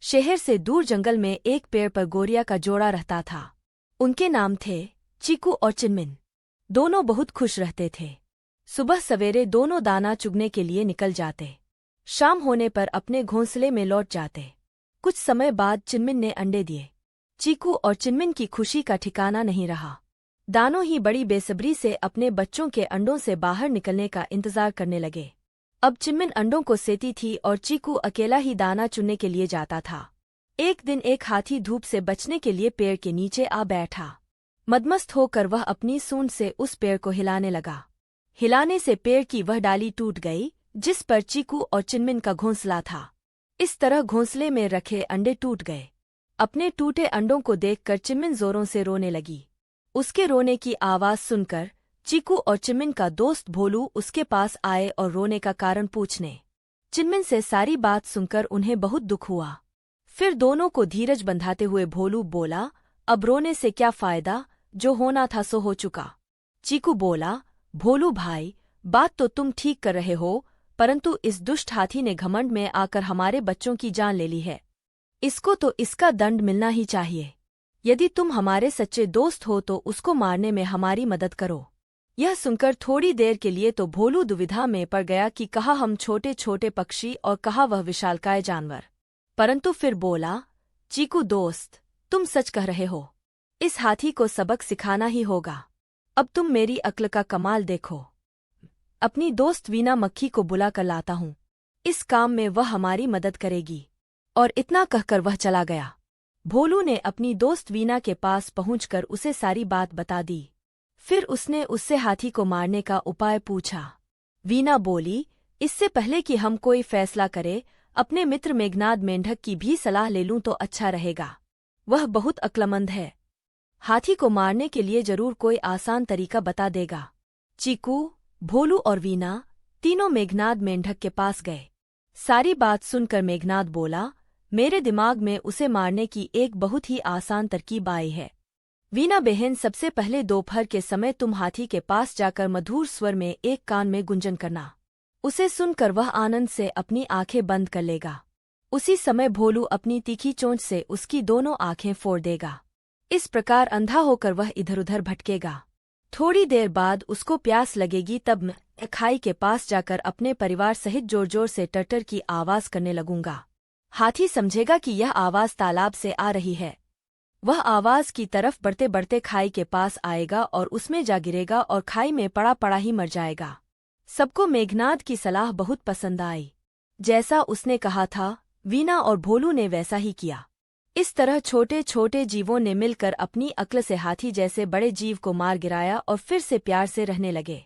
शहर से दूर जंगल में एक पेड़ पर गोरिया का जोड़ा रहता था। उनके नाम थे चीकू और चिनमिन। दोनों बहुत खुश रहते थे। सुबह सवेरे दोनों दाना चुगने के लिए निकल जाते। शाम होने पर अपने घोंसले में लौट जाते। कुछ समय बाद चिनमिन ने अंडे दिए। चीकू और चिनमिन की खुशी का ठिकाना नहीं रहा। दानों ही बड़ी बेसब्री से अपने बच्चों के अंडों से बाहर निकलने का इंतजार करने लगे। अब चिनमिन अंडों को सेती थी और चीकू अकेला ही दाना चुनने के लिए जाता था। एक दिन एक हाथी धूप से बचने के लिए पेड़ के नीचे आ बैठा। मदमस्त होकर वह अपनी सूंड से उस पेड़ को हिलाने लगा। हिलाने से पेड़ की वह डाली टूट गई जिस पर चीकू और चिनमिन का घोंसला था। इस तरह घोंसले में रखे अंडे टूट गए। अपने टूटे अंडों को देखकर चिनमिन जोरों से रोने लगी। उसके रोने की आवाज सुनकर चीकू और चिनमिन का दोस्त भोलू उसके पास आए और रोने का कारण पूछने। चिनमिन से सारी बात सुनकर उन्हें बहुत दुख हुआ। फिर दोनों को धीरज बंधाते हुए भोलू बोला, अब रोने से क्या फायदा, जो होना था सो हो चुका। चीकू बोला, भोलू भाई, बात तो तुम ठीक कर रहे हो, परंतु इस दुष्ट हाथी ने घमंड में आकर हमारे बच्चों की जान ले ली है। इसको तो इसका दंड मिलना ही चाहिए। यदि तुम हमारे सच्चे दोस्त हो तो उसको मारने में हमारी मदद करो। यह सुनकर थोड़ी देर के लिए तो भोलू दुविधा में पड़ गया कि कहा हम छोटे छोटे पक्षी और कहा वह विशालकाय जानवर। परंतु फिर बोला, चीकू दोस्त, तुम सच कह रहे हो। इस हाथी को सबक सिखाना ही होगा। अब तुम मेरी अक्ल का कमाल देखो। अपनी दोस्त वीना मक्खी को बुला कर लाता हूँ। इस काम में वह हमारी मदद करेगी। और इतना कहकर वह चला गया। भोलू ने अपनी दोस्त वीना के पास पहुंचकर उसे सारी बात बता दी। फिर उसने उससे हाथी को मारने का उपाय पूछा। वीना बोली, इससे पहले कि हम कोई फैसला करें, अपने मित्र मेघनाद मेंढक की भी सलाह ले लूं तो अच्छा रहेगा। वह बहुत अक्लमंद है। हाथी को मारने के लिए जरूर कोई आसान तरीका बता देगा। चीकू, भोलू और वीना तीनों मेघनाद मेंढक के पास गए। सारी बात सुनकर मेघनाद बोला, मेरे दिमाग में उसे मारने की एक बहुत ही आसान तरकीब आई है। वीना बहन, सबसे पहले दोपहर के समय तुम हाथी के पास जाकर मधुर स्वर में एक कान में गुंजन करना। उसे सुनकर वह आनंद से अपनी आंखें बंद कर लेगा। उसी समय भोलू अपनी तीखी चोंच से उसकी दोनों आंखें फोड़ देगा। इस प्रकार अंधा होकर वह इधर उधर भटकेगा। थोड़ी देर बाद उसको प्यास लगेगी, तब मैं खाई के पास जाकर अपने परिवार सहित जोर जोर से टटर की आवाज करने लगूंगा। हाथी समझेगा कि यह आवाज तालाब से आ रही है। वह आवाज की तरफ बढ़ते बढ़ते खाई के पास आएगा और उसमें जा गिरेगा और खाई में पड़ा पड़ा ही मर जाएगा। सबको मेघनाद की सलाह बहुत पसंद आई। जैसा उसने कहा था, वीना और भोलू ने वैसा ही किया। इस तरह छोटे छोटे जीवों ने मिलकर अपनी अक्ल से हाथी जैसे बड़े जीव को मार गिराया और फिर से प्यार से रहने लगे।